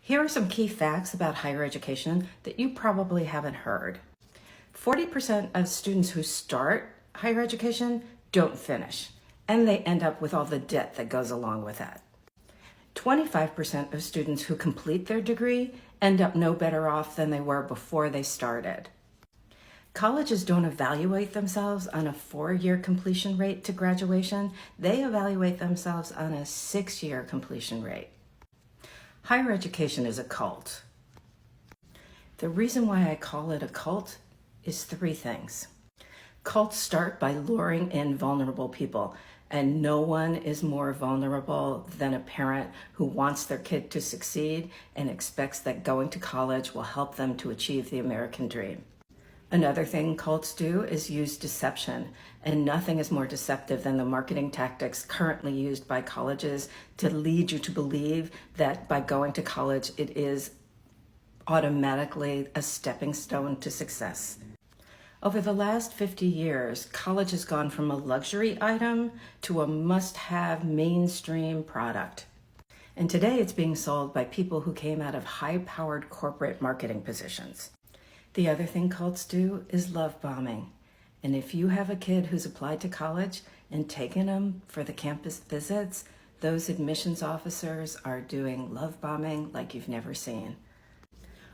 Here are some key facts about higher education that you probably haven't heard. 40% of students who start higher education don't finish, and they end up with all the debt that goes along with that. 25% of students who complete their degree end up no better off than they were before they started. Colleges don't evaluate themselves on a 4-year completion rate to graduation. They evaluate themselves on a 6-year completion rate. Higher education is a cult. The reason why I call it a cult is 3 things. Cults start by luring in vulnerable people, and no one is more vulnerable than a parent who wants their kid to succeed and expects that going to college will help them to achieve the American dream. Another thing cults do is use deception, and nothing is more deceptive than the marketing tactics currently used by colleges to lead you to believe that by going to college it is automatically a stepping stone to success. Over the last 50 years, college has gone from a luxury item to a must-have mainstream product. And today it's being sold by people who came out of high-powered corporate marketing positions. The other thing cults do is love bombing. And if you have a kid who's applied to college and taken them for the campus visits, those admissions officers are doing love bombing like you've never seen.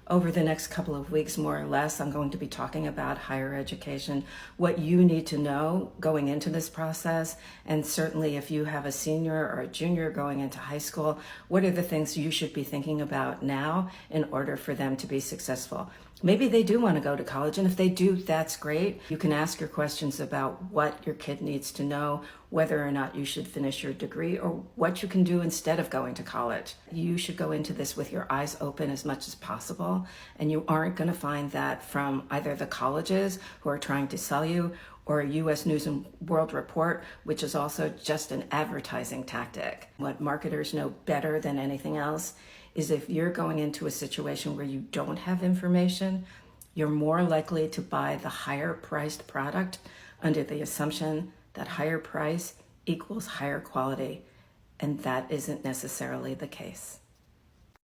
Over the next couple of weeks, more or less, I'm going to be talking about higher education, what you need to know going into this process, and certainly if you have a senior or a junior going into high school, what are the things you should be thinking about now in order for them to be successful? Maybe they do want to go to college, and if they do, that's great. You can ask your questions about what your kid needs to know, whether or not you should finish your degree, or what you can do instead of going to college. You should go into this with your eyes open as much as possible, and you aren't going to find that from either the colleges who are trying to sell you or a U.S. News and World Report, which is also just an advertising tactic. What marketers know better than anything else is if you're going into a situation where you don't have information, you're more likely to buy the higher priced product under the assumption that higher price equals higher quality, and that isn't necessarily the case.